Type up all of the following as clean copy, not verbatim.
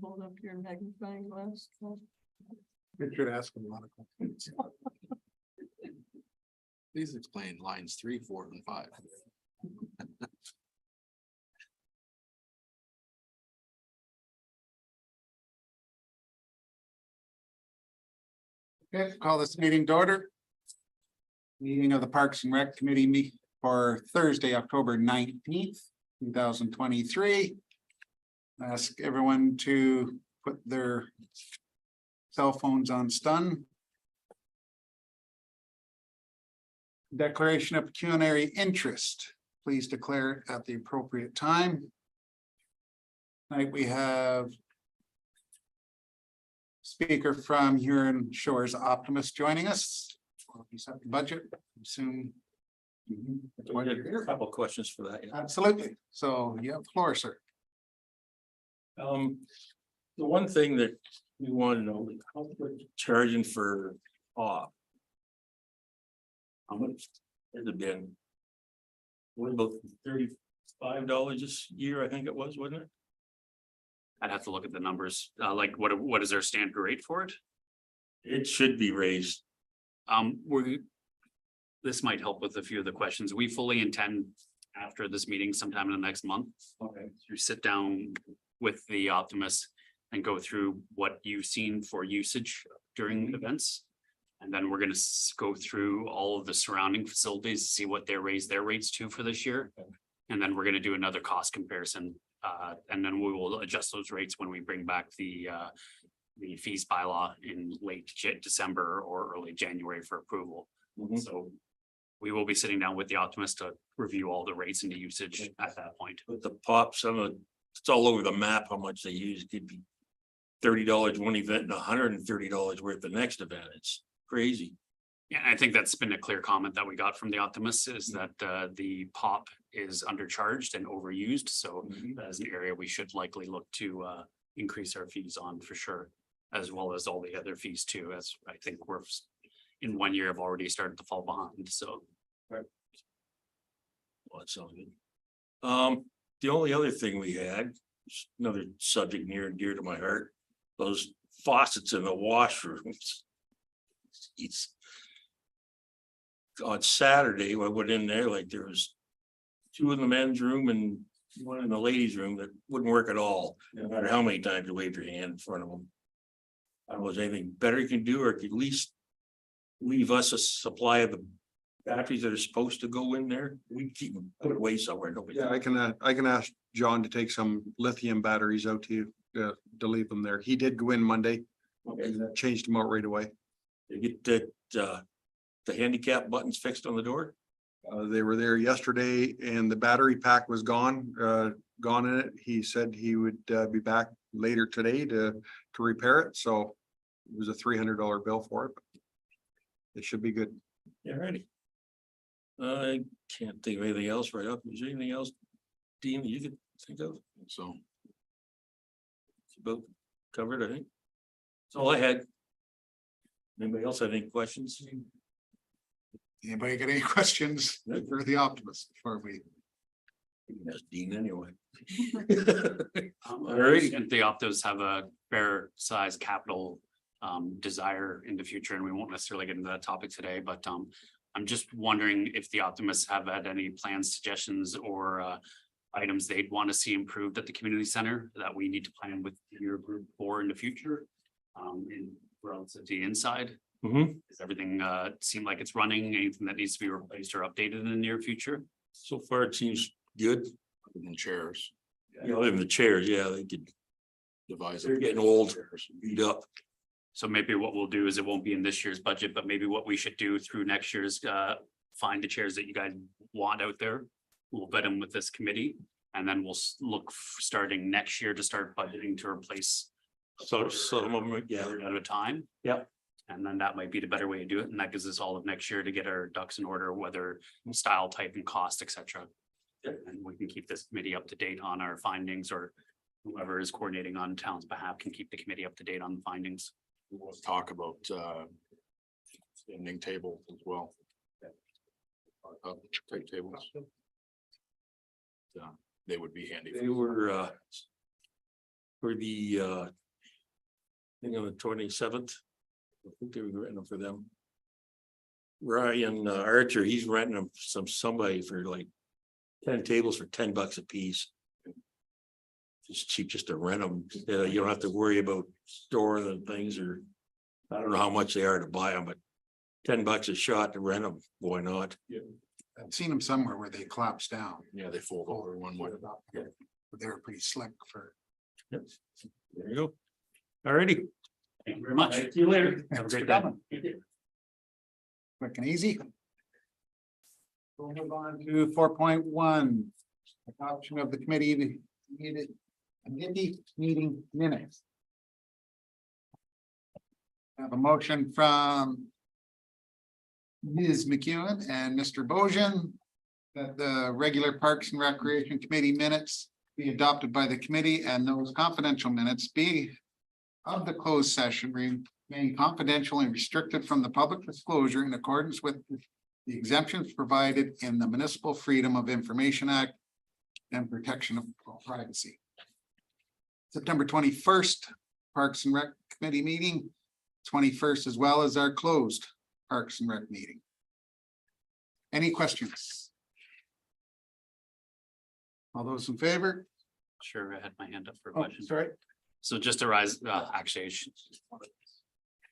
Hold up your magnifying glass. Richard asked a lot of questions. Please explain lines 3, 4, and 5. Okay, call this meeting to order. Meeting of the Parks and Rec Committee meet for Thursday, October 19th, 2023. Ask everyone to put their cell phones on stun. Declaration of pecuniary interest. Please declare it at the appropriate time. Tonight we have speaker from Huron Shores Optimist joining us. Budget, assume. That's why you're here. A couple of questions for that. Absolutely. So you have the floor, sir. The one thing that we want to know, how much charging for off? How much has it been? What about $35 this year? I think it was, wasn't it? I'd have to look at the numbers, like what is our standard rate for it? It should be raised. This might help with a few of the questions. We fully intend after this meeting sometime in the next month. Okay. To sit down with the optimists and go through what you've seen for usage during events. And then we're gonna go through all of the surrounding facilities, see what they raised their rates to for this year. And then we're gonna do another cost comparison. And then we will adjust those rates when we bring back the fees bylaw in late December or early January for approval. Mhm. So we will be sitting down with the optimist to review all the rates and the usage at that point. But the pop, it's all over the map how much they use. It could be $30 one event and $130 worth the next event. It's crazy. Yeah, I think that's been a clear comment that we got from the optimists is that the pop is undercharged and overused. So that is an area we should likely look to increase our fees on for sure. As well as all the other fees too, as I think we're in 1 year have already started to fall behind, so. Well, that sounds good. The only other thing we had, another subject near and dear to my heart, those faucets in the washrooms. It's on Saturday, I went in there, like there was 2 in the men's room and 1 in the ladies' room that wouldn't work at all, no matter how many times you waved your hand in front of them. I don't know, is there anything better you can do, or could at least leave us a supply of the batteries that are supposed to go in there? We keep them put away somewhere. Nobody. Yeah, I can ask John to take some lithium batteries out to you to leave them there. He did go in Monday. Okay. Changed them out right away. You get that, the handicap buttons fixed on the door? They were there yesterday and the battery pack was gone in it. He said he would be back later today to repair it. So it was a $300 bill for it. But it should be good. Yeah, ready. I can't think of anything else right up. Is there anything else, Dean, that you could think of? So It's about covered, I think. That's all I had. Anybody else have any questions? Anybody got any questions for the optimist before we? That's Dean anyway. Alright, and the optos have a fair size capital desire in the future, and we won't necessarily get into that topic today, but I'm just wondering if the optimists have had any plans, suggestions, or items they'd want to see improved at the community center that we need to plan with your group for in the future. In relative to the inside, does everything seem like it's running? Anything that needs to be replaced or updated in the near future? So far, it seems good. other than chairs, You know, even the chairs, yeah, they could, devise. they're getting old, beat up. So maybe what we'll do is it won't be in this year's budget, but maybe what we should do through next year's, find the chairs that you guys want out there. We'll vet them with this committee, and then we'll look starting next year to start budgeting to replace. So some of them, yeah. At a time. Yep. And then that might be the better way to do it, and that gives us all of next year to get our ducks in order, whether style, type, and cost, etc. And we can keep this committee up to date on our findings, or whoever is coordinating on town's behalf can keep the committee up to date on the findings. We'll talk about standing tables as well. Type tables. They would be handy. They were for the thing on the 27th. I think they were renting them for them. Ryan Archer, he's renting them somebody for like 10 tables for $10 a piece. It's cheap just to rent them. You don't have to worry about storing the things, or I don't know how much they are to buy them, but $10 a shot to rent them. Why not? I've seen them somewhere where they collapse down. Yeah, they fold over one way. But they were pretty slick for. Yep. There you go. Alrighty. Thank you very much. See you later. Have a Thanks for great day. coming. Quick and easy. We'll move on to 4.1. Adoption of the committee meeting minutes. I have a motion from Ms. McEwen and Mr. Bojan that the regular Parks and Recreation Committee minutes be adopted by the committee, and those confidential minutes be of the closed session remain confidential and restricted from the public disclosure in accordance with the exemptions provided in the Municipal Freedom of Information Act and protection of privacy. September 21st, Parks and Rec Committee meeting, 21st, as well as our closed Parks and Rec meeting. Any questions? All those in favor? Sure, I had my hand up for a Oh, question. sorry. So just arise, actually,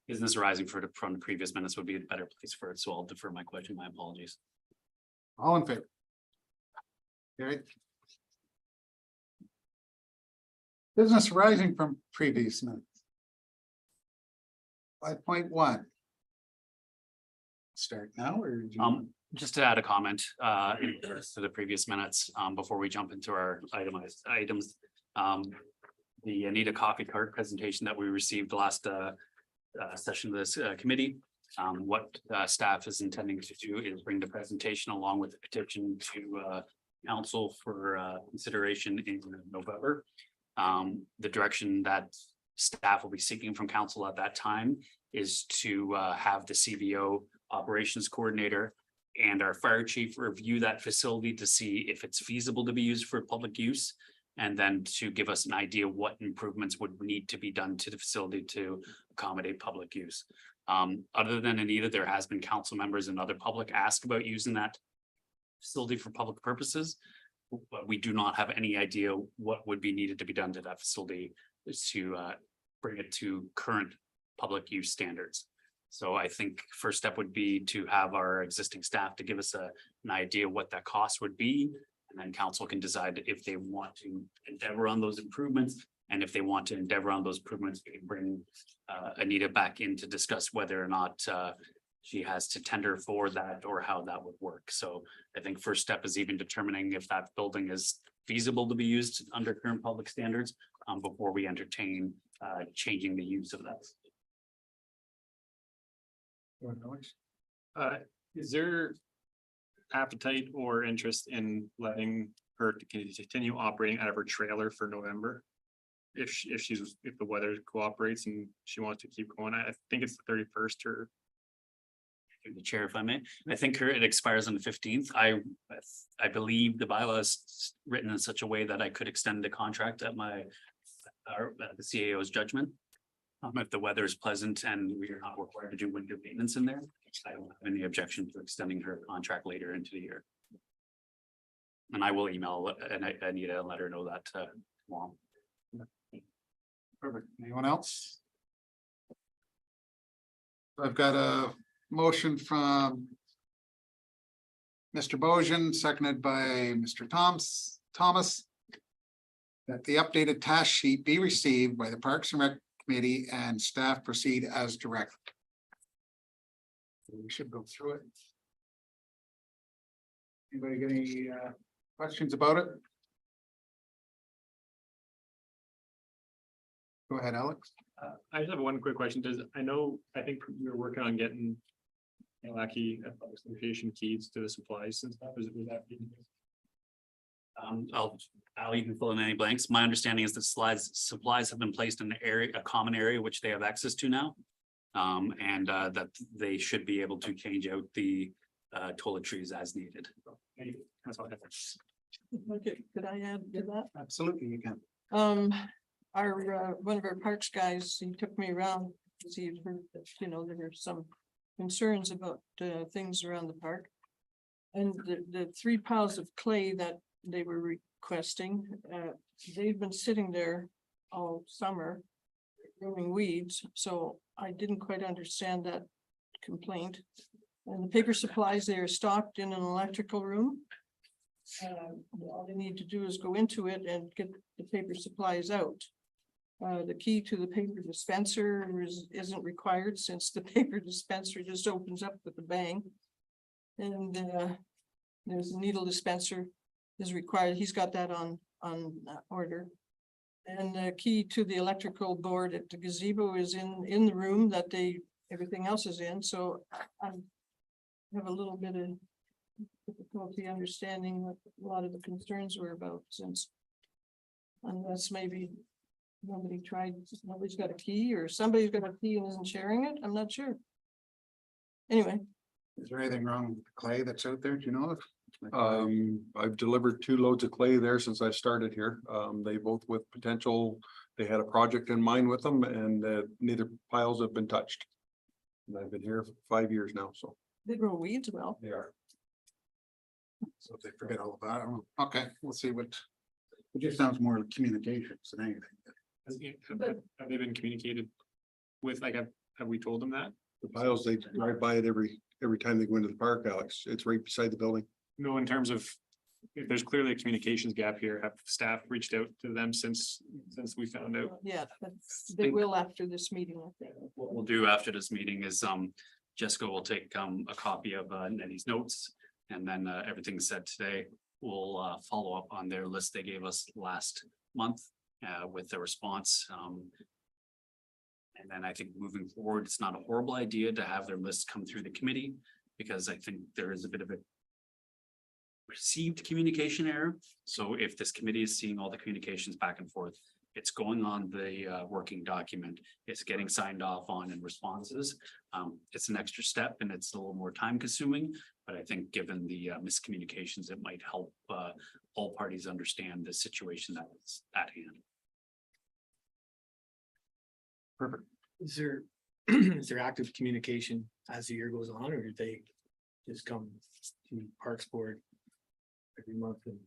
business arising from the previous minutes would be a better place for it, so I'll defer my question. My apologies. All in favor? Okay. Business arising from previous minutes. 5.1. Start now or? do you- Just to add a comment, in regards to the previous minutes, before we jump into our itemized items. The Anita Coffee Cart presentation that we received last, session of this, committee. What, staff is intending to do is bring the presentation along with the petition to, council for, consideration in November. The direction that staff will be seeking from council at that time is to, have the CVO operations coordinator and our fire chief review that facility to see if it's feasible to be used for public use. And then to give us an idea what improvements would need to be done to the facility to accommodate public use. Other than Anita, there has been council members and other public ask about using that facility for public purposes. But we do not have any idea what would be needed to be done to that facility to bring it to current public use standards. So I think first step would be to have our existing staff to give us an idea what that cost would be. And then council can decide if they want to endeavor on those improvements. And if they want to endeavor on those improvements, we can bring Anita back in to discuss whether or not she has to tender for that or how that would work. So I think first step is even determining if that building is feasible to be used under current public standards before we entertain changing the use of that. Is there appetite or interest in letting her to continue operating out of her trailer for November? If the weather cooperates and she wants to keep going, I think it's the 31st or. Through the chair, if I may, I think it expires on the 15th. I believe the bylaw is written in such a way that I could extend the contract at the CAO's judgment. If the weather is pleasant and we are not required to do winter maintenance in there, I don't have any objection to extending her contract later into the year. And I will email Anita and let her know that tomorrow. Perfect. Anyone else? I've got a motion from Mr. Bojan, seconded by Mr. Thomas. That the updated task sheet be received by the Parks and Rec Committee and staff proceed as directed. We should go through it. Anybody got any questions about it? Go ahead, Alex. I just have one quick question. I think we were working on getting Lucky Association keys to the supplies and stuff. Was that? Al, you can fill in any blanks. My understanding is that supplies have been placed in a common area, which they have access to now. And that they should be able to change out the toiletries as needed. That's all I have. Okay, could I add to that? Absolutely, you can. one of our parks guys, he took me around, because he had heard that, you know, there were some concerns about, things around the park. And the 3 piles of clay that they were requesting, they've been sitting there all summer, growing weeds, so I didn't quite understand that complaint. And the paper supplies, they are stocked in an electrical room. All they need to do is go into it and get the paper supplies out. The key to the paper dispenser isn't required, since the paper dispenser just opens up with a bang. And there's a needle dispenser is required. He's got that on order. And the key to the electrical board at the gazebo is in the room that everything else is in, so I have a little bit of difficulty understanding what a lot of the concerns were about, since unless maybe nobody's got a key, or somebody's got a key and isn't sharing it, I'm not sure. Anyway, Is there anything wrong with the clay that's out there? Do you know of? I've delivered 2 loads of clay there since I started here. They both with potential, they had a project in mind with them, and neither piles have been touched. And I've been here for 5 years now, so they grow weeds well. they are. So if they forget all about it, okay, we'll see what. It just sounds more like communications than anything. Have they been communicated with, like, have we told them that? The piles, they drive by it every time they go into the park, Alex. It's right beside the building. No, in terms of, if there's clearly a communications gap here, have staff reached out to them since we found out? Yeah, but they will after this meeting, I think. What we'll do after this meeting is, Jessica will take, a copy of, Nettie's notes. And then, everything said today, we'll, follow up on their list they gave us last month, with the response. And then I think moving forward, it's not a horrible idea to have their list come through the committee, because I think there is a bit of a received communication error. So if this committee is seeing all the communications back and forth, it's going on the working document, it's getting signed off on in responses. It's an extra step and it's a little more time consuming, but I think given the miscommunications, it might help all parties understand the situation that is at hand. Perfect. Is there, is there active communication as the year goes on, or do they just come to Parks Board every month? And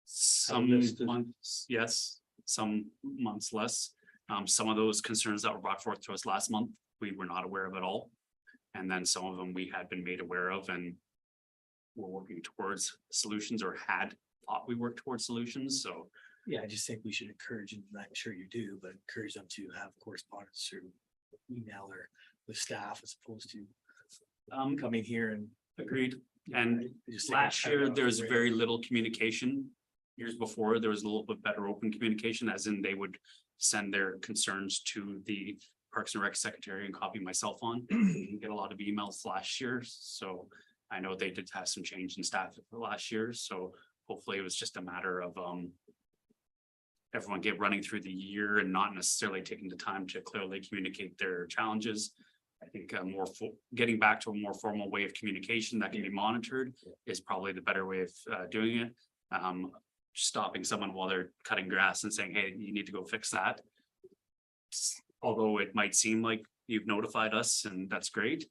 Some listed. months, yes, some months less. Some of those concerns that were brought forth to us last month, we were not aware of at all. And then some of them we had been made aware of and were working towards solutions, or had thought we worked towards solutions, so. yeah, I just think we should encourage, and I'm sure you do, but encourage them to have correspondence through email or with staff, as opposed to coming here and. Agreed. And I just think last it's year, kind of there was off the very radar. little communication. Years before, there was a little bit better open communication, as in they would send their concerns to the Parks and Rec secretary and copy myself on. Didn't get a lot of emails last year, so I know they did have some change in staff for last year, so hopefully it was just a matter of everyone get running through the year and not necessarily taking the time to clearly communicate their challenges. I think getting back to a more formal way of communication that can be monitored is probably the better way of doing it. Stopping someone while they're cutting grass and saying, hey, you need to go fix that. Although it might seem like you've notified us and that's great.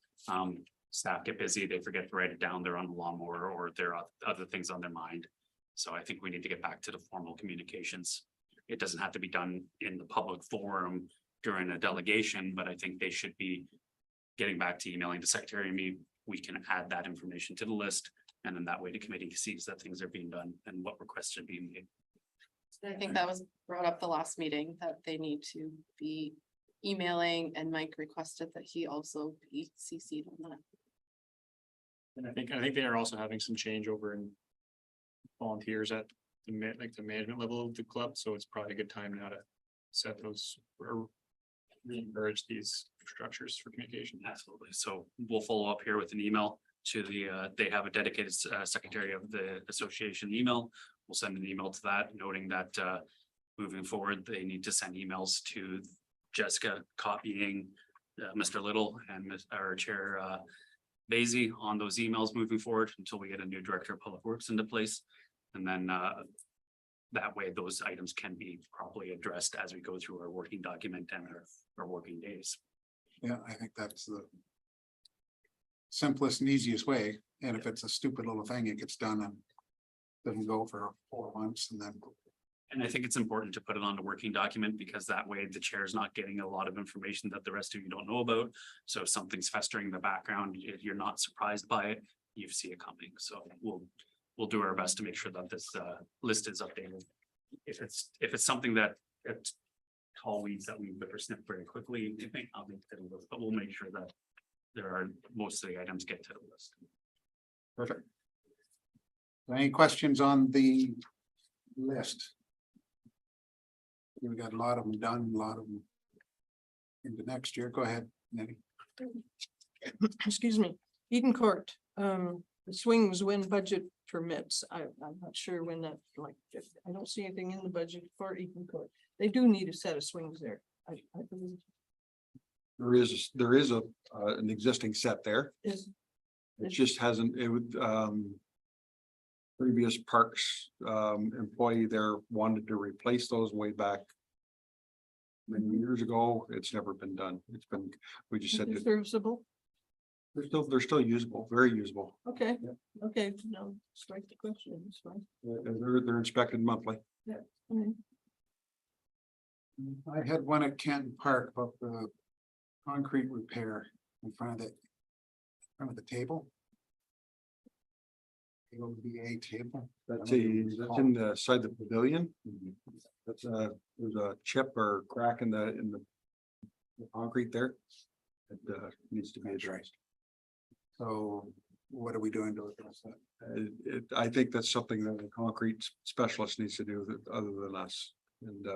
Staff get busy, they forget to write it down, they're on the lawnmower, or there are other things on their mind. So I think we need to get back to the formal communications. It doesn't have to be done in the public forum during a delegation, but I think they should be getting back to emailing the secretary and me. We can add that information to the list. And then that way the committee sees that things are being done and what requests are being made. I think that was brought up the last meeting, that they need to be emailing, and Mike requested that he also be CC'd on that. And I think they are also having some changeover in volunteers at the the management level of the club, so it's probably a good time now to set those or re-encourage these structures for communication. Absolutely. So we'll follow up here with an email to the, they have a dedicated secretary of the association email. We'll send an email to that, noting that moving forward, they need to send emails to Jessica, copying Mr. Little and our chair Basie on those emails moving forward until we get a new director of public works into place. And then that way those items can be properly addressed as we go through our working document and our working days. Yeah, I think that's the simplest and easiest way. And if it's a stupid little thing, it gets done and doesn't go for 4 months and then. And I think it's important to put it on the working document because that way the chair is not getting a lot of information that the rest of you don't know about. So if something's festering in the background, if you're not surprised by it, you see it coming. So we'll do our best to make sure that this list is updated. If it's something that tall weeds that we better snip very quickly, it may not make it, but we'll make sure that most of the items get to the list. Perfect. Any questions on the list? We got a lot of them done, a lot of them into next year. Go ahead, Nettie. Excuse me, Eden Court, the swings when budget permits. I'm not sure when that, like, I don't see anything in the budget for Eden Court. They do need a set of swings there. I believe There is an existing set there. is, It just hasn't, it would, previous parks, employee there wanted to replace those way back many years ago. It's never been done. It's been, we just said is that serviceable. they're still usable, very usable. Okay, Yeah. okay, no, strike the question, it's fine. They're inspected monthly. Okay. I had one at Canton Park about the concrete repair in front of the table. It will be a table. That's in the side of the pavilion. That's there's a chip or crack in the concrete there. It needs to be addressed. So what are we doing to address that? I think that's something that a concrete specialist needs to do other than us. And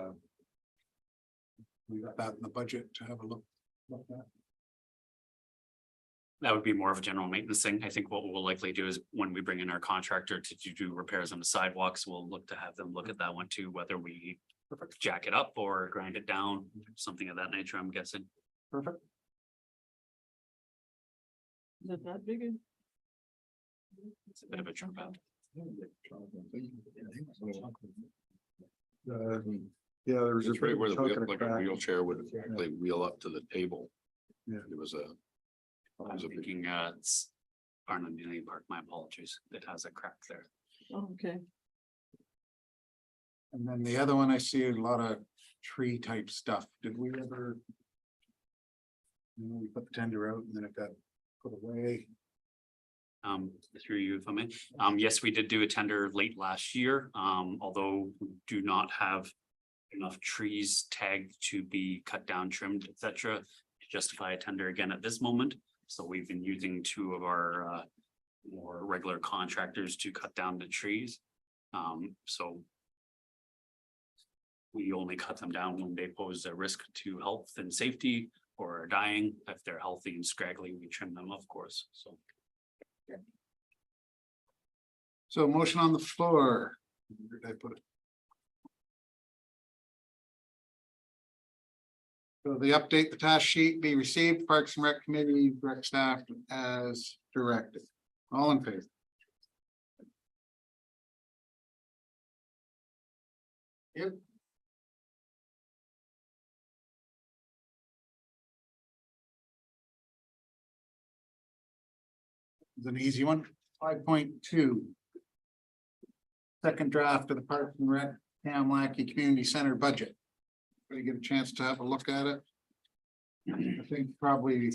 We got that in the budget to have a look at. That would be more of a general maintenance thing. I think what we'll likely do is when we bring in our contractor to do repairs on the sidewalks, we'll look to have them look at that one too, whether we jack it up or grind it down, something of that nature, I'm guessing. Perfect. Is it that big? It's a bit of a trip out. Yeah, there was a. It's right where the chunk wheel, of like a crack. wheelchair would actually wheel up to the table. Yeah. It was a. I'm thinking it's Barnum Community Park, my apologies, it has a crack there. Okay, And then the other one I see is a lot of tree type stuff. Did we ever? We put the tender out and then it got put away. Through you, if I may. Yes, we did do a tender late last year, although we do not have enough trees tagged to be cut down, trimmed, etc. to justify a tender again at this moment. So we've been using two of our more regular contractors to cut down the trees. So we only cut them down when they pose a risk to health and safety or are dying. If they're healthy and scraggly, we trim them, of course, so. So motion on the floor. Where did I put it? So the update, the task sheet be received, Parks and Rec Committee, rec staff as directed. All in favor? Yep. It's an easy one. 5.2. Second draft of the Parks and Rec Cam Lackey Community Center budget. Everybody get a chance to have a look at it. I think probably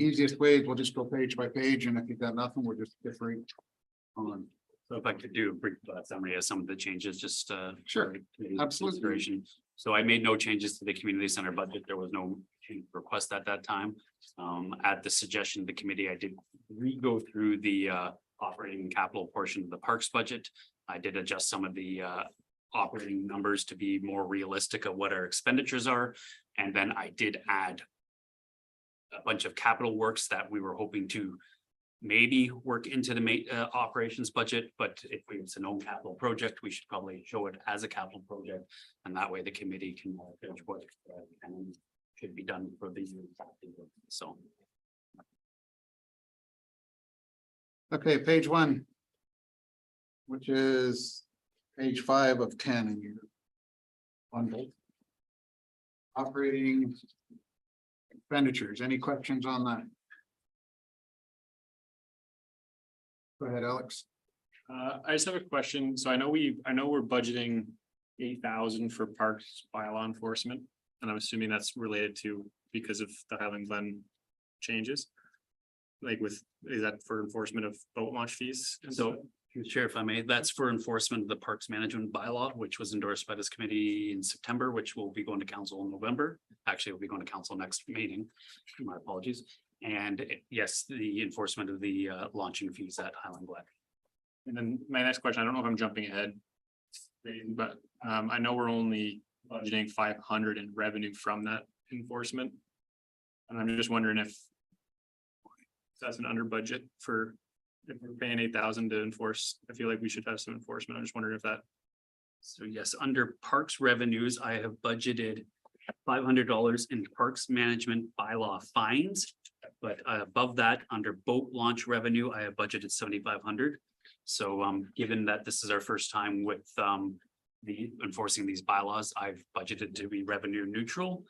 easiest way is we'll just go page by page, and if you've got nothing, we'll just get right on. So if I could do a brief summary of some of the changes, just Sure, for committee absolutely. consideration. So I made no changes to the community center budget. There was no change request at that time. At the suggestion of the committee, I did re-go through the operating and capital portion of the parks budget. I did adjust some of the operating numbers to be more realistic of what our expenditures are. And then I did add a bunch of capital works that we were hoping to maybe work into the operations budget, but if it's a known capital project, we should probably show it as a capital project. And that way the committee can judge what should be done for these years. So. Okay, page 1. Which is page 5 of 10 in your bundle. Operating expenditures, any questions on that? Go ahead, Alex. I just have a question. So I know we're budgeting 8,000 for parks bylaw enforcement. And I'm assuming that's related to because of the Highland Glen changes. Like is that for enforcement of boat launch fees? And So, Chair, if I may, that's for enforcement of the Parks Management Bylaw, which was endorsed by this committee in September, which will be going to council in November. Actually, it'll be going to council next meeting. My apologies. And yes, the enforcement of the launching fees at Highland Glen. And then my next question, I don't know if I'm jumping ahead. But I know we're only budgeting 500 in revenue from that enforcement. And I'm just wondering if that's an under budget for, if we're paying 8,000 to enforce, I feel like we should have some enforcement. I'm just wondering if that. So yes, under parks revenues, I have budgeted $500 in parks management bylaw fines. But above that, under boat launch revenue, I have budgeted 7,500. So given that this is our first time with the enforcing these bylaws, I've budgeted to be revenue neutral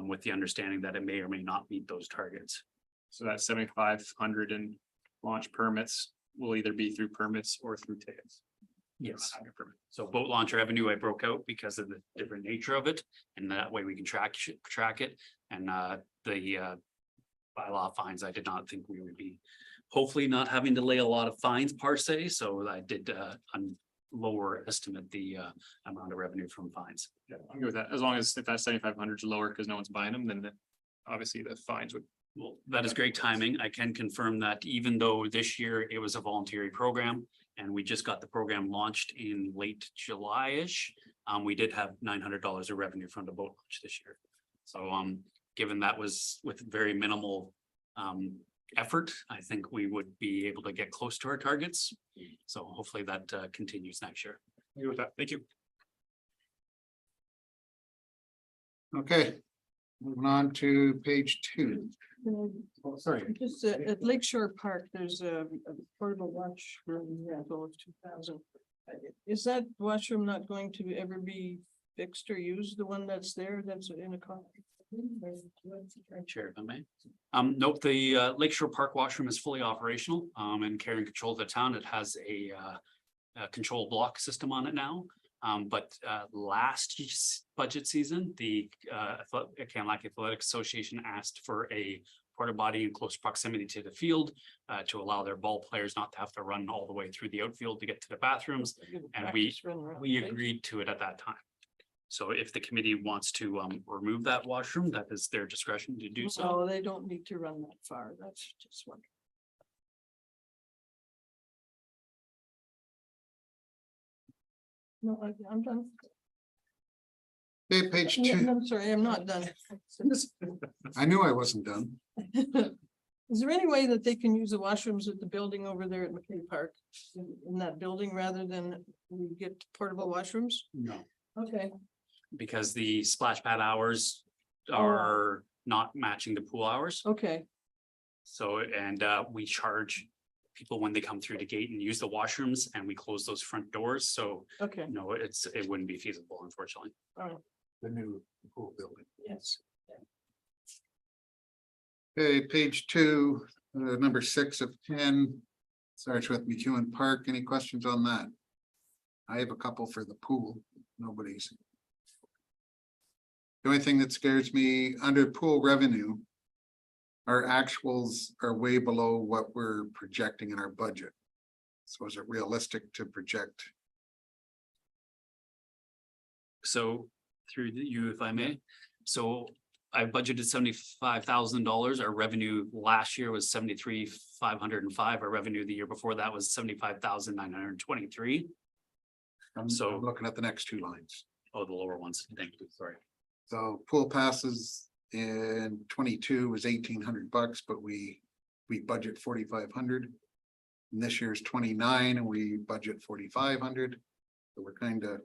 with the understanding that it may or may not meet those targets. So that 7,500 in launch permits will either be through permits or through tickets. Yes. So boat launch revenue I broke out because of the different nature of it, and that way we can track it. And the bylaw fines, I did not think we would be hopefully not having to lay a lot of fines per se. So I did lower estimate the amount of revenue from fines. Yeah, I'm good with that. As long as if that 7,500 is lower because no one's buying them, then obviously the fines would. Well, that is great timing. I can confirm that even though this year it was a voluntary program and we just got the program launched in late July-ish, we did have $900 of revenue from the boat launch this year. So given that was with very minimal effort, I think we would be able to get close to our targets. So hopefully that continues next year. I'm good with that. Thank you. Okay, moving on to page 2. Oh, sorry. Just at Lakeshore Park, there's a portable washroom rental of 2,000. Is that washroom not going to ever be fixed or used, the one that's there, that's in a concrete? Chair, if I may. Nope, the Lakeshore Park washroom is fully operational and care and control of the town. It has a control block system on it now. But last budget season, the Kamloops Athletic Association asked for a porta potty in close proximity to the field to allow their ball players not to have to run all the way through the outfield to get to the bathrooms. And we agreed to it at that time. So if the committee wants to remove that washroom, that is their discretion to do so. No, they don't need to run that far. That's just one. No, I'm done. Okay, page No, 2. I'm sorry, I'm not done. I knew I wasn't done. Is there any way that they can use the washrooms at the building over there at McKay Park? In that building rather than we get portable washrooms? No. Okay, Because the splash pad hours are not matching the pool hours. okay, So, and we charge people when they come through the gate and use the washrooms and we close those front doors. So okay, no, it wouldn't be feasible, unfortunately. all right, The new pool building. yes. Okay, page 2, number 6 of 10. Starts with McEwen Park. Any questions on that? I have a couple for the pool. Nobody's. The only thing that scares me under pool revenue. Our actuals are way below what we're projecting in our budget. So is it realistic to project? So through you, if I may, so I budgeted $75,000. Our revenue last year was 73,505. Our revenue the year before that was 75,923. So- I'm looking at the next 2 lines. Oh, the lower ones. Thank you. Sorry. So pool passes in 22 was $1,800, but we budget 4,500. And this year's 29 and we budget 4,500. So we're kind of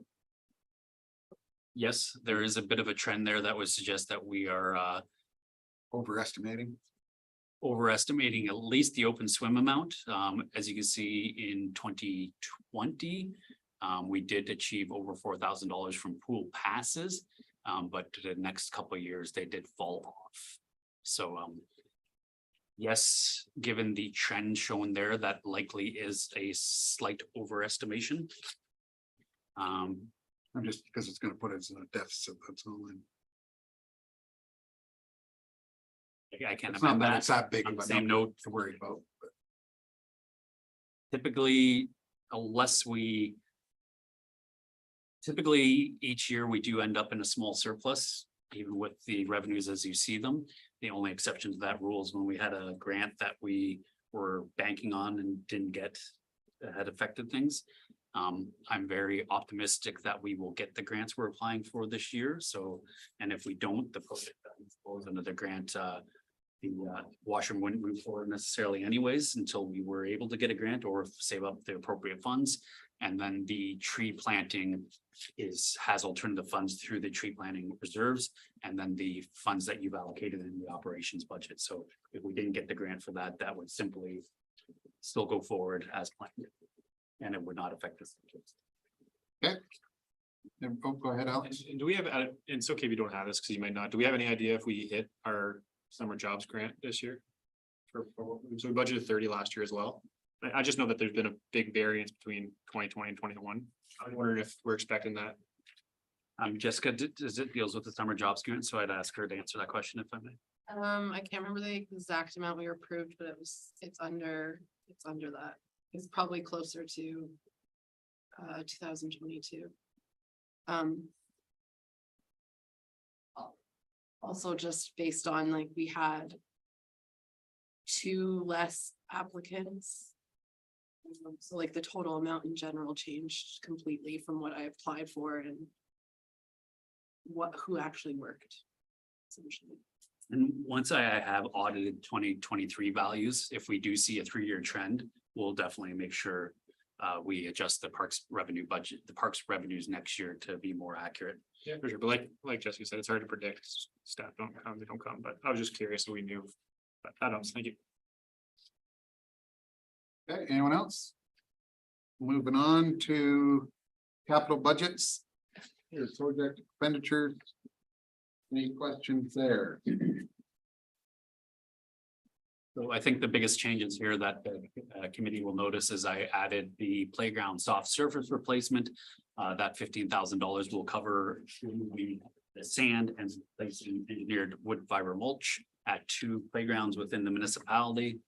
Yes, there is a bit of a trend there that would suggest that we are overestimating. overestimating at least the open swim amount. As you can see in 2020, We did achieve over $4,000 from pool passes, but the next couple of years they did fall off. So, yes, given the trend shown there, that likely is a slight overestimation. I'm just because it's gonna put us in a deficit, that's all. I can't It's not amend that that. it's that big On of the a same number note, to worry about. But typically, unless we. Typically, each year we do end up in a small surplus, even with the revenues as you see them. The only exception to that rule is when we had a grant that we were banking on and didn't get. That had affected things. I'm very optimistic that we will get the grants we're applying for this year, so, and if we don't, the project that falls under the grant, the washer wouldn't move forward necessarily anyways until we were able to get a grant or save up the appropriate funds. And then the tree planting has alternative funds through the tree planting reserves, and then the funds that you've allocated in the operations budget. So if we didn't get the grant for that, that would simply still go forward as planned. And it would not affect us. go ahead, Alex. And do we have, and it's okay if you don't have this, because you might not, do we have any idea if we hit our summer jobs grant this year? So we budgeted 30 last year as well. I just know that there's been a big variance between 2020 and 21. I'm wondering if we're expecting that. Jessica, does it deals with the summer jobs grant? So I'd ask her to answer that question if I may. I can't remember the exact amount we approved, but it's under that. It's probably closer to 2022. Also just based on like we had 2 less applicants. So like the total amount in general changed completely from what I applied for and who actually worked. Essentially. And once I have audited 2023 values, if we do see a 3-year trend, we'll definitely make sure we adjust the parks revenue budget, the parks revenues next year to be more accurate. Yeah, for sure. But like Jessica said, it's hard to predict. Staff don't come, they don't come, but I was just curious so we knew. But that helps. Thank you. Okay, anyone else? Moving on to capital budgets. Here's project expenditures. Any questions there? So I think the biggest changes here that the committee will notice is I added the playground soft surface replacement. That $15,000 will cover removing the sand and placing engineered wood fiber mulch at 2 playgrounds within the municipality.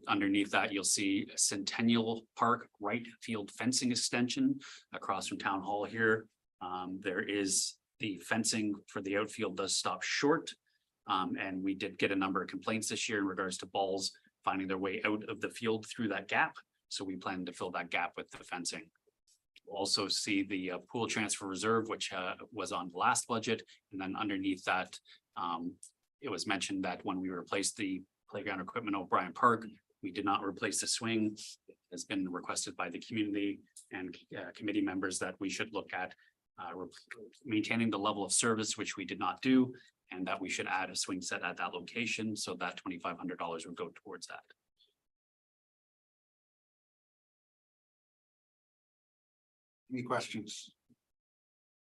Underneath that, you'll see Centennial Park right field fencing extension across from Town Hall here. There is the fencing for the outfield does stop short. And we did get a number of complaints this year in regards to balls finding their way out of the field through that gap. So we plan to fill that gap with the fencing. We'll also see the pool transfer reserve, which was on the last budget. And then underneath that, it was mentioned that when we replaced the playground equipment at O'Brien Park, we did not replace the swing. It has been requested by the community and committee members that we should look at maintaining the level of service, which we did not do, and that we should add a swing set at that location, so that $2,500 would go towards that. Any questions?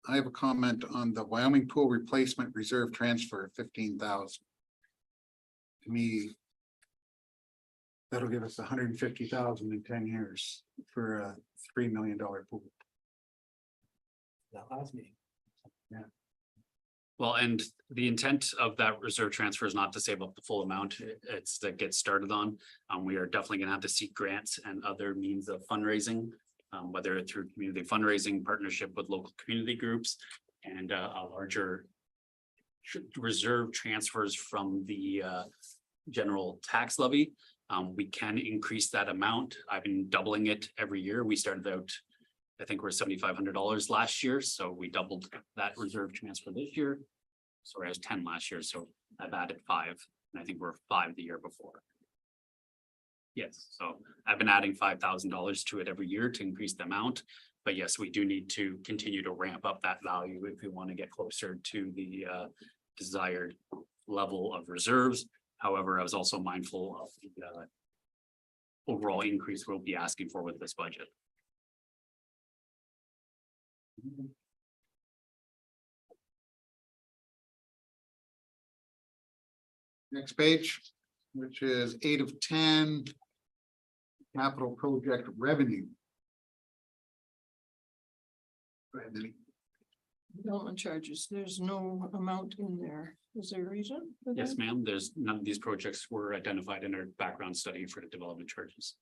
I have a comment on the Wyoming pool replacement reserve transfer of 15,000. To me, that'll give us 150,000 in 10 years for a $3 million pool. That last meeting. Well, and the intent of that reserve transfer is not to save up the full amount. It's to get started on. We are definitely gonna have to seek grants and other means of fundraising, whether it's through community fundraising, partnership with local community groups, and a larger reserve transfers from the general tax levy. We can increase that amount. I've been doubling it every year. We started out, I think we're $7,500 last year, so we doubled that reserve transfer this year. Sorry, I was 10 last year, so I've added 5, and I think we're 5 the year before. Yes, so I've been adding $5,000 to it every year to increase the amount. But yes, we do need to continue to ramp up that value if we want to get closer to the desired level of reserves. However, I was also mindful of the overall increase we'll be asking for with this budget. Next page, which is 8 of 10. Capital project revenue. Go ahead, Denny. Development charges, there's no amount in there. Is there a reason? for Yes, that? ma'am. There's none of these projects were identified in our background study for the development charges.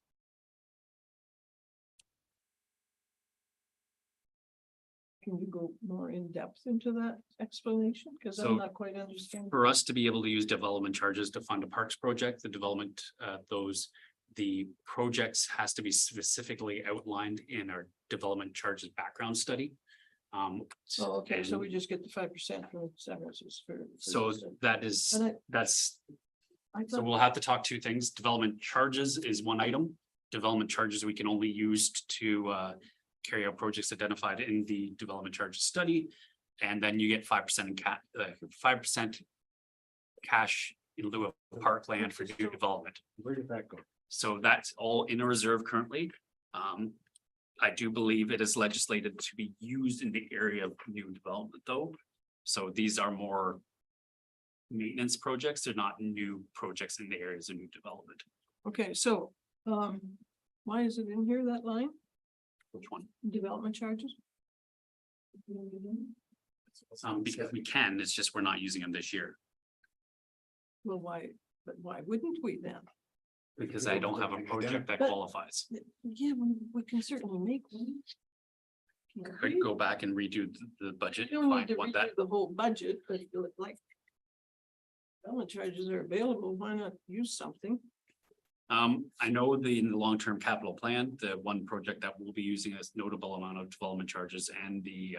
Can you go more in depth into that explanation? Because So- I'm not quite understanding. For us to be able to use development charges to fund a parks project, the development, the projects has to be specifically outlined in our development charges background study. Oh, okay, so and we just get the 5% from services for. So that is, And that's, I so thought, we'll have to talk two things. Development charges is one item. Development charges we can only use to carry out projects identified in the development charges study. And then you get 5% in 5% cash in lieu of parkland for new development. Where did that go? So that's all in a reserve currently. I do believe it is legislated to be used in the area of new development though. So these are more maintenance projects. They're not new projects in the areas of new development. okay, so, why is it in here, that line, Which one? development charges? Because we can, it's just we're not using them this year Well, why, but why wouldn't we then? because I don't have a project that But- qualifies. Yeah, we can certainly make one. Could go back and redo the budget, You don't need find to what redo that, the whole budget, but you look like. Development charges are available, why not use something? I know in the long-term capital plan, the one project that we'll be using a notable amount of development charges and the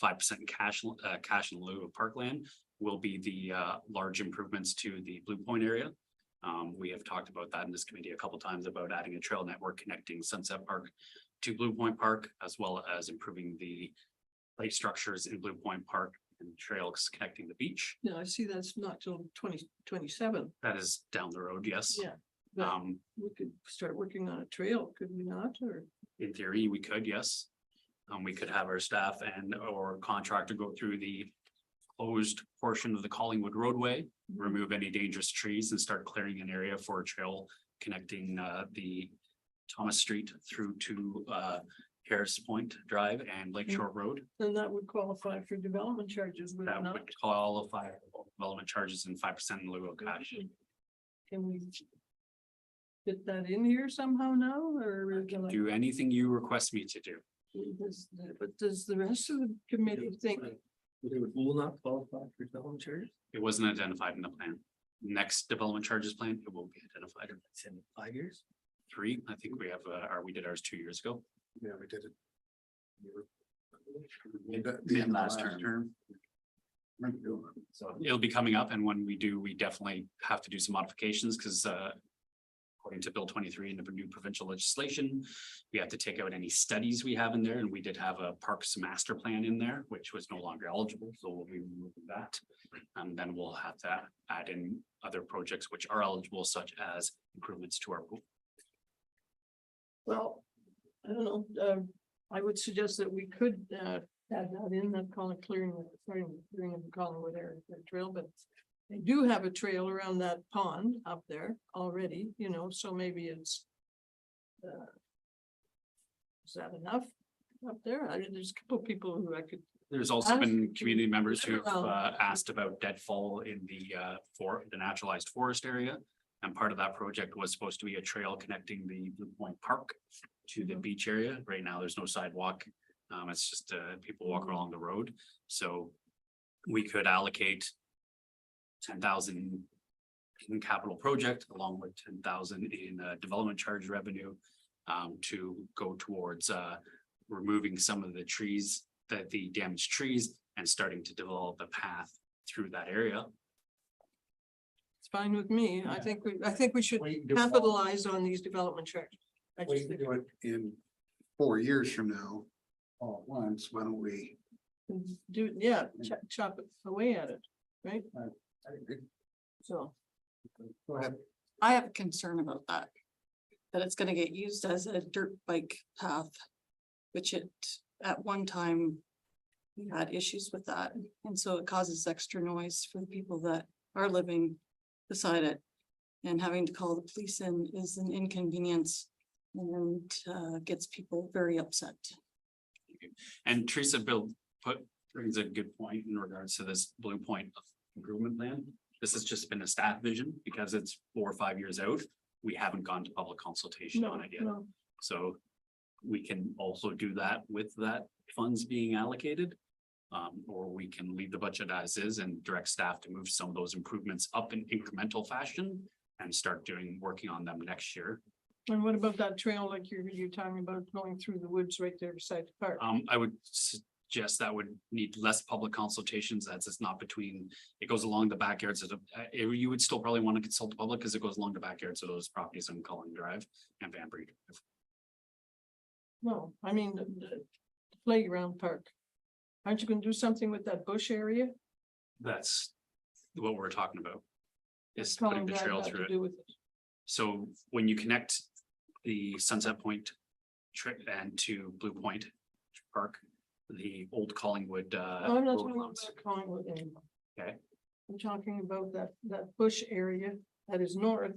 5% cash in lieu of parkland will be the large improvements to the Blue Point area. We have talked about that in this committee a couple times about adding a trail network connecting Sunset Park to Blue Point Park, as well as improving the play structures in Blue Point Park and trails connecting the beach. Yeah, I see that's not till 2027. That is down the road, yes. Yeah. But Um, we could start working on a trail, could we not, or? in theory, we could, yes. We could have our staff and or contractor go through the closed portion of the Collingwood roadway, remove any dangerous trees and start clearing an area for a trail connecting the Thomas Street through to Harris Point Drive and Lake Shore Road. Then that would qualify for development charges, would it That not? would qualify for development charges and 5% in lieu of cash. Can we? Get that in here somehow now, or? can I- Do anything you request me to do. But does the rest of the committee think, Will not qualify for development charges, It wasn't identified in the plan. Next development charges plan, it will be identified. it's in 5 years. 3, I think we have, we did ours 2 years ago. Yeah, we did it. Mid last term. So it'll be coming up, and when we do, we definitely have to do some modifications, because according to Bill 23 and the new provincial legislation, we have to take out any studies we have in there, and we did have a parks master plan in there, which was no longer eligible, so we'll be removing that. And then we'll have to add in other projects which are eligible, such as improvements to our pool. well, I don't know, I would suggest that we could add that in, that call it clearing of the Collingwood area for a trail, but they do have a trail around that pond up there already, you know, so maybe it's is that enough up there? There's a couple of people who I could, There's also been Ask- community members who've Well- asked about deadfall in the naturalized forest area. And part of that project was supposed to be a trail connecting the Blue Point Park to the beach area. Right now, there's no sidewalk. It's just people walk along the road. So we could allocate 10,000 in capital project along with 10,000 in development charge revenue to go towards removing some of the trees, the damaged trees, and starting to develop a path through that area. it's fine with me. I think we should Wait, do- capitalize on these development charges. I just Wait to think do it in 4 years from now. All at once, why don't we? do, yeah, chop it away at it, right? I agree. So. Go ahead. I have a concern about that. That it's gonna get used as a dirt bike path. Which it at one time we had issues with that. And so it causes extra noise for the people that are living beside it. And having to call the police in is an inconvenience and gets people very upset. And Teresa brings a good point in regards to this Blue Point improvement plan. This has just been a staff vision because it's 4 or 5 years out. We haven't gone to public consultation on it yet. No. So we can also do that with that funds being allocated. Or we can leave the budget as is and direct staff to move some of those improvements up in incremental fashion and start working on them next year. And what about that trail like you're talking about going through the woods right there beside the park? I would suggest that would need less public consultations as it's not between, it goes along the backyards of the, you would still probably want to consult the public because it goes along the backyards of those properties on Cullen Drive and Van Bree Drive. No, I mean, the playground park. Aren't you gonna do something with that bush area? That's what we're talking about. Is Colin putting the Drive trail got to through it. do with it. So when you connect the Sunset Point trip and to Blue Point Park, the old Collingwood No, I'm not road talking runs. about Collingwood anymore. Okay. I'm talking about that bush area that is north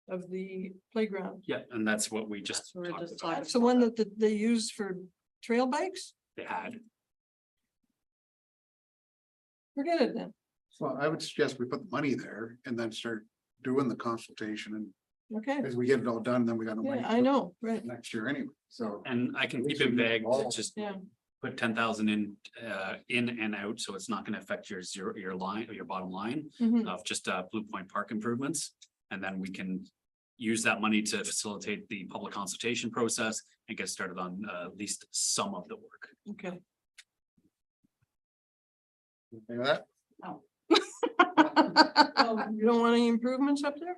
of the playground. Yeah, and that's what we just That's what we're talked just about. That's the one that they use for trail bikes? They had. Forget it then. Well, I would suggest we put the money there and then start doing the consultation and Okay, as we get it all done, then we got no money. yeah, I know, right, Next year anyway, so. And I can At keep least we it get vague, to involved. just yeah. put 10,000 in and out, so it's not gonna affect your line or your bottom line Mhm. of just Blue Point Park improvements. And then we can use that money to facilitate the public consultation process and get started on at least some of the work. Okay. Okay with that? You don't want any improvements up there?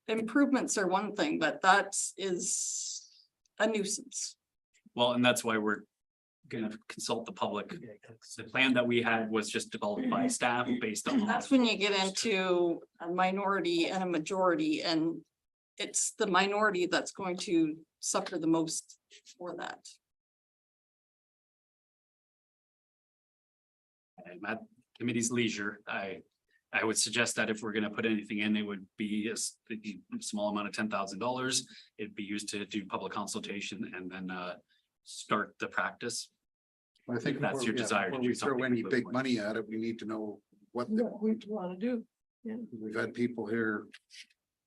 Improvements are one thing, but that is a nuisance. Well, and that's why we're gonna consult the public. The plan that we had was just developed by staff based on. That's when you get into a minority and a majority, and it's the minority that's going to suffer the most for that. And at committee's leisure, I would suggest that if we're gonna put anything in, it would be a small amount of $10,000. It'd be used to do public consultation and then start the practice. I think That's your desire to When do we throw something any with big those money at it, we need to know what What we wanna do? we've had people here.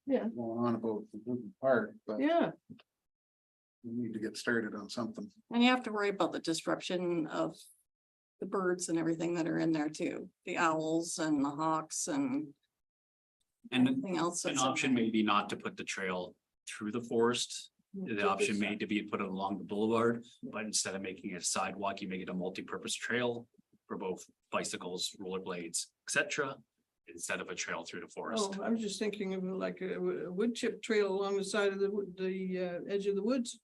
Yeah. Going on about the Woodland Park, but Yeah, we need to get started on something. And you have to worry about the disruption of the birds and everything that are in there too, the owls and the hawks and And everything else. an that's in option there. may be not to put the trail through the forest. The option may to be put it along the boulevard, but instead of making it a sidewalk, you make it a multi-purpose trail for both bicycles, rollerblades, etc. Instead of a trail through the forest. oh, I was just thinking of like a wood chip trail along the side of the edge of the woods.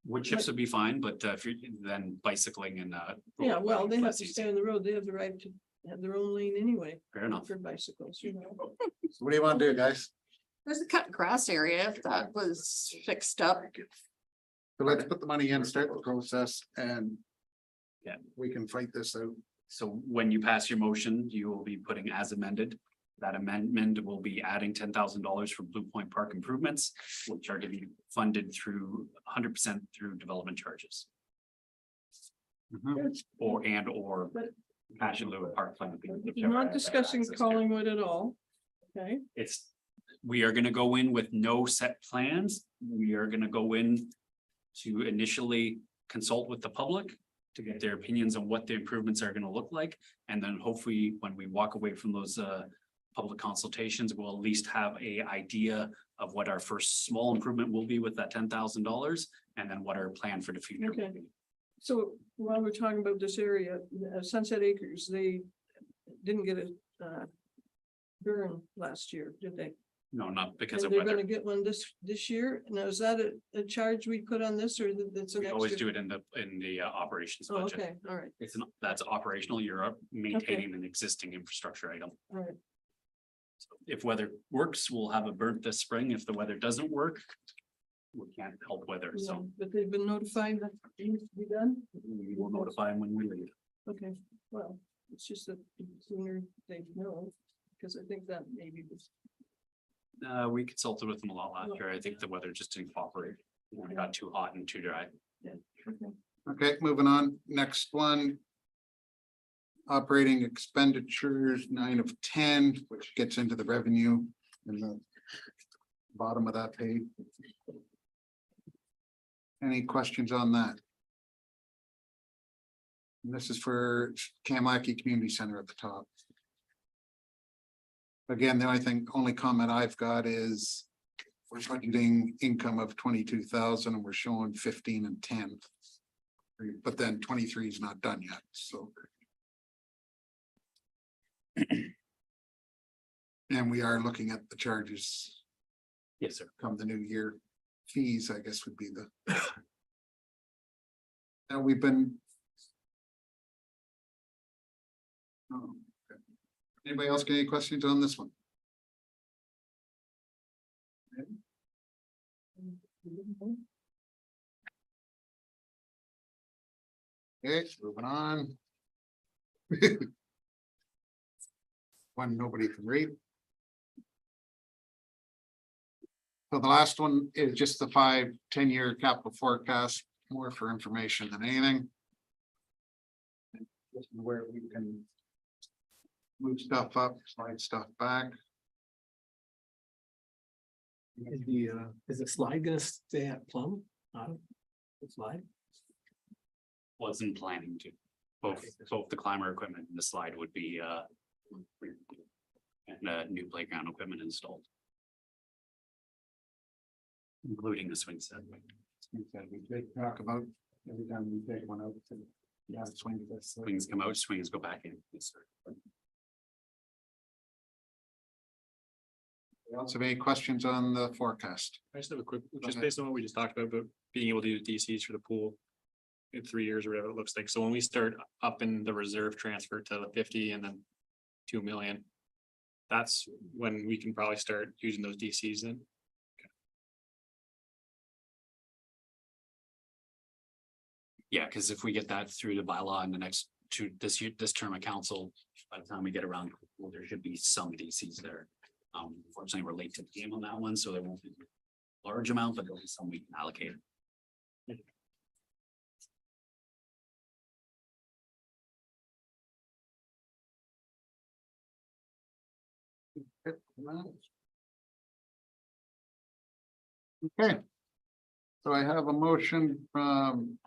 Wood chips would be fine, but if you're then bicycling and Yeah, well, they have that's to easy. stay on the road. They have the right to have their own lane anyway. Fair enough. For bicycles, you know. So what do you want to do, guys? There's a cut grass area if that was fixed up. So let's put the money in, start the process and. Yeah. We can fight this out. So when you pass your motion, you will be putting as amended. That amendment will be adding $10,000 for Blue Point Park improvements, which are to be funded through 100% through development charges. Or But- cash in lieu of park plan. You're not discussing Collingwood at all. Okay, We are gonna go in with no set plans. We are gonna go in to initially consult with the public to get their opinions on what the improvements are gonna look like. And then hopefully, when we walk away from those public consultations, we'll at least have a idea of what our first small improvement will be with that $10,000 and then what our plan for the future will Okay. be. so while we're talking about this area, Sunset Acres, they didn't get a burn last year, did they? No, not because And of they're weather. gonna get one this year. Now, is that a charge we put on this or that's an We always extra? do it in the operations Oh, budget. okay, all right, That's operational. You're maintaining an existing infrastructure item. all right. If weather works, we'll have a burnt this spring. If the weather doesn't work, we can't help weather, Yeah, so but they've been notified that it needs to be done. we will notify them when we leave. Okay, well, it's just that the sooner they know, because I think that maybe was. We consulted with them a lot last year. I think the weather just didn't cooperate. It got too hot and too dry. Yeah, okay. Okay, moving on. Next one. Operating expenditures, 9 of 10, which gets into the revenue in the bottom of that page. Any questions on that? And this is for Kamlaki Community Center at the top. Again, the only comment I've got is we're budgeting income of 22,000 and we're showing 15 and 10. But then 23 is not done yet, so. And we are looking at the charges Yes, sir. come the new year. Fees, I guess, would be the. Now we've been. Oh, okay. Anybody else got any questions on this one? Okay, moving on. One nobody can read. So the last one is just the 5-10-year capital forecast, more for information than anything. Just where we can move stuff up, slide stuff back. Is the slide gonna stay at Plum? The slide? Wasn't planning to. Both the climber equipment and the slide would be and new playground equipment installed. Including the swing set. We talk about every time we take one out. Yeah, swing this. Swings come out, swings go back in. Yes, sir. Also, have any questions on the forecast? I just have a quick, Go just ahead. based on what we just talked about being able to do DCs for the pool. In 3 years or whatever it looks like. So when we start up in the reserve transfer to the 50 and then 2 million. That's when we can probably start using those DCs then. Yeah, because if we get that through the bylaw in the next this term of council, by the time we get around, well, there should be some DCs there. Unfortunately, we're late to the game on that one, so there won't be a large amount, but there'll be some we can allocate. Okay. So I have a motion from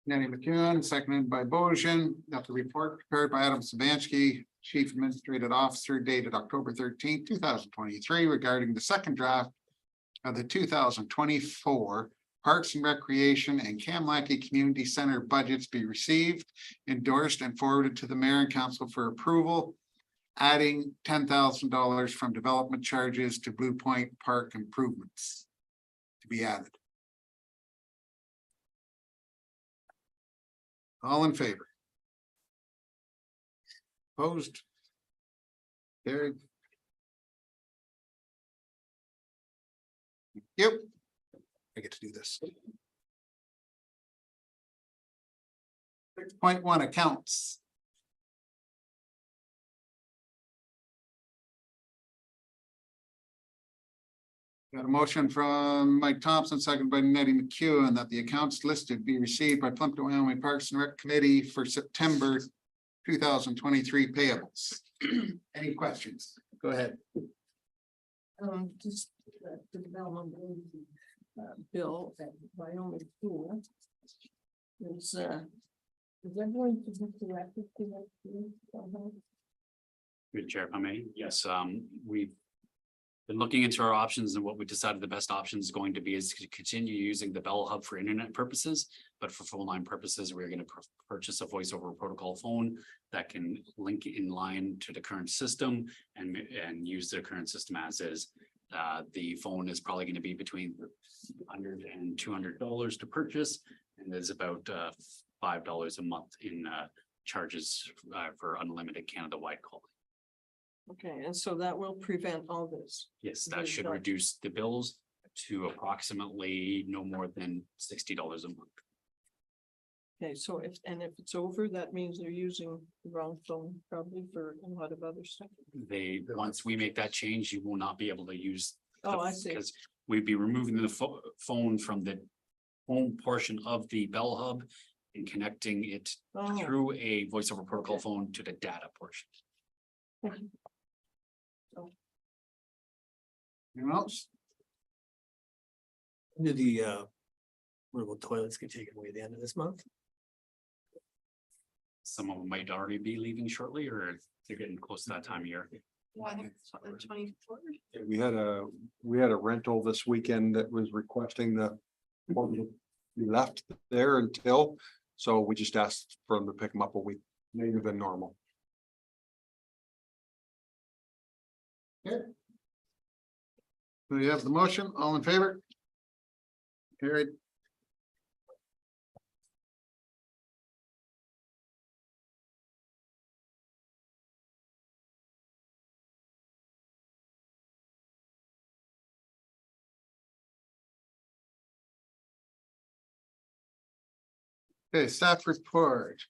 Nanny McEwen, seconded by Bojan, that the report prepared by Adam Sabansky, Chief Administrative Officer, dated October 13th, 2023, regarding the second draft of the 2024 Parks and Recreation and Kamlaki Community Center budgets be received, endorsed, and forwarded to the mayor and council for approval, adding $10,000 from development charges to Blue Point Park improvements to be added. All in favor? Opposed? Carried. Yep. I get to do this. 6.1 accounts. Got a motion from Mike Thompson, seconded by Nettie McEwen, that the accounts listed be received by Plympton-Wyoming Parks and Rec Committee for September 2023 payables. Any questions? Go ahead. Just the development bill at Wyoming Pool. Is that going to be directed to that? Good Chair, if I may, yes, we've been looking into our options, and what we decided the best option is going to be is to continue using the Bell Hub for internet purposes, but for phone line purposes, we're going to purchase a voice over protocol phone that can link in line to the current system and use the current system as is. The phone is probably going to be between $100 and $200 to purchase, and there's about $5 a month in charges for unlimited Canada-wide calling. Okay, and so that will prevent all this. Yes, Very that should good. reduce the bills to approximately no more than $60 a month. Okay, so if it's over, that means they're using the wrong phone probably for a lot of other stuff. Once we make that change, you will not be able to use. Oh, I see. Because we'd be removing the phone from the home portion of the Bell Hub and connecting it Oh, through a voice over protocol phone to the data portion. Anyone else? Do the portable toilets get taken away at the end of this month? Some of them might already be leaving shortly, or they're getting close to that time of year. Yeah, I think it's the 24th. We had a rental this weekend that was requesting the. We left there until, so we just asked for them to pick them up a week later than normal. We have the motion, all in favor? Carried. Okay, staff report.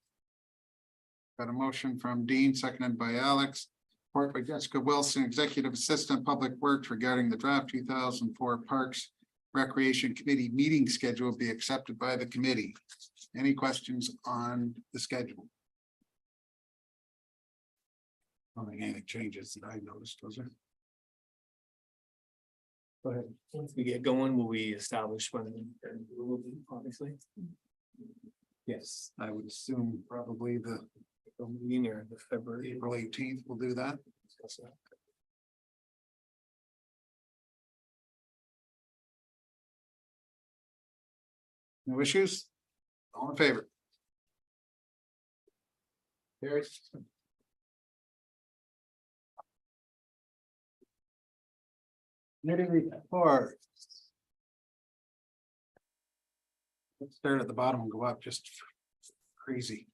Got a motion from Dean, seconded by Alex. Report by Jessica Wilson, Executive Assistant Public Works regarding the draft 2004 Parks Recreation Committee meeting schedule be accepted by the committee. Any questions on the schedule? I don't think anything changes that I noticed, was there? Go ahead. Once we get going, will we establish when we're moving, obviously? Yes, I would assume probably the Meeting or the February. April 18th will do that. No issues? All in favor? Carried. Committee report. Let's start at the bottom and go up, just crazy.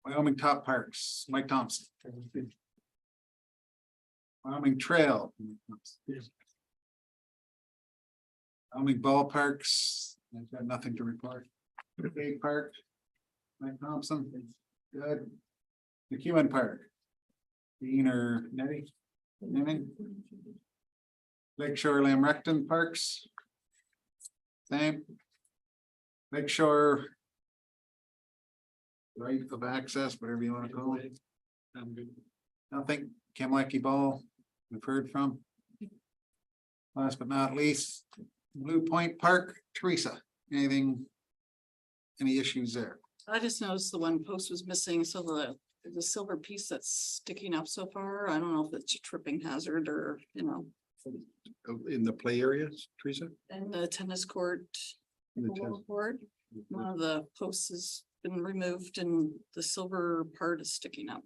Wyoming Top Parks, Mike Thompson. Wyoming Trail. Wyoming Ballparks, I've got nothing to report. Big Park, Mike Thompson, good. McEwen Park. Dean or Nettie? Naming? Lakeshore Lamrecton Parks. Same. Lakeshore. Right of access, whatever you want to call it. I'm good. Nothing. Kamlaki Ball, we've heard from. Last but not least, Blue Point Park, Teresa, anything? Any issues there? I just noticed the one post was missing, so the silver piece that's sticking up so far, I don't know if it's a tripping hazard or, In the play areas, Teresa? and the tennis court. In the polo court, one of the posts has been removed and the silver part is sticking up.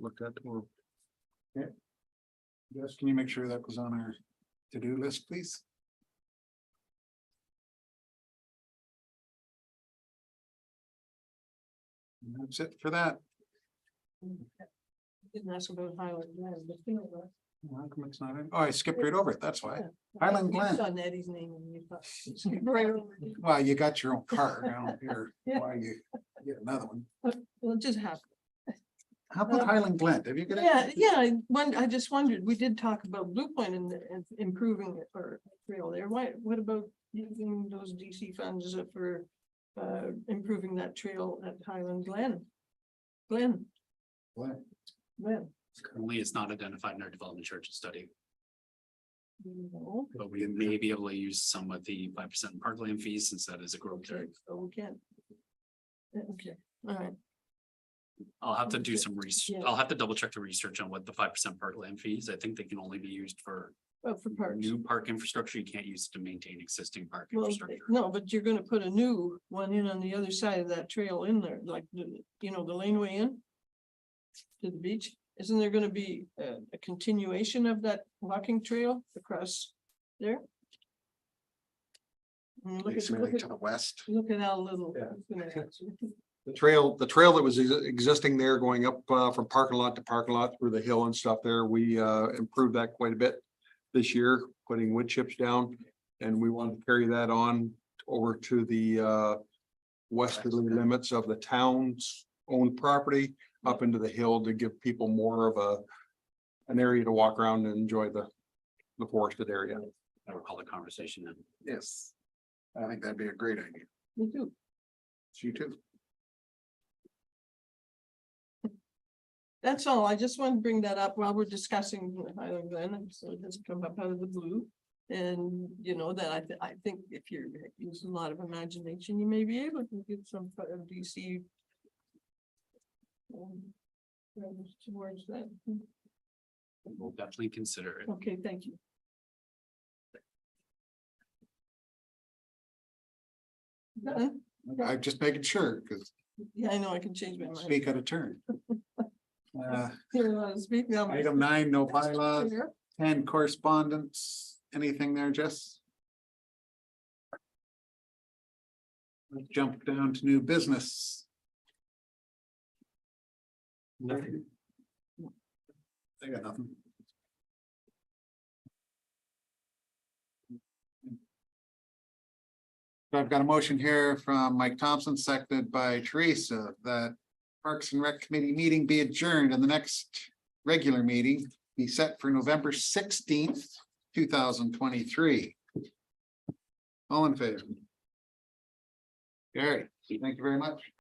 Look at tomorrow. Yes, can you make sure that was on our to-do list, please? And that's it for that. didn't ask about Highland Glen, but you know what? How come it's not in? Oh, I skipped right over it, that's why. Highland You Glen. saw Nettie's name and you thought. skip right over it. Well, you got your own car, I don't hear why you get another one. Well, it just happened. How about Highland Glen? Have you got? I just wondered, we did talk about Blue Point and improving it or trail there. What about using those DC funds for improving that trail at Highland Glen? Glen. Currently, it's not identified in our development church study, No, but we may be able to use some of the 5% parkland fees since that is a growth area. so we can't. Okay, all right. I'll have to do some research. Yeah. I'll have to double check the research on what the 5% parkland fees. I think they can only be used for Well, for parks. new park infrastructure. You can't use it to maintain existing park Well, infrastructure. no, but you're gonna put a new one in on the other side of that trail in there, like, the laneway in. To the beach, isn't there gonna be a continuation of that walking trail across there? I mean, It's really to the west. look at how little. The trail that was existing there going up from parking lot to parking lot through the hill and stuff there, we improved that quite a bit this year, putting wood chips down. And we want to carry that on to over to the westerly limits of the town's own property up into the hill to give people more of an area to walk around and enjoy the forested area. I recall the conversation then. Yes. I think that'd be a great idea. Me too. You too. That's all. I just wanted to bring that up while we're discussing Highland Glen, and so it doesn't come up out of the blue. And you know that I think if you're using a lot of imagination, you may be able to get some DC. Towards that. We'll definitely consider it. Okay, thank you. Done? I'm just making sure, because Yeah, I know I can change my mind. speak out of turn. Speak now. Item 9, no bylaws. Here. 10, correspondence. Anything there, Jess? Let's jump down to new business. Nothing. I got nothing. So I've got a motion here from Mike Thompson, seconded by Teresa, that Parks and Rec Committee meeting be adjourned and the next regular meeting be set for November 16th, 2023. All in favor? Gary, thank you very much.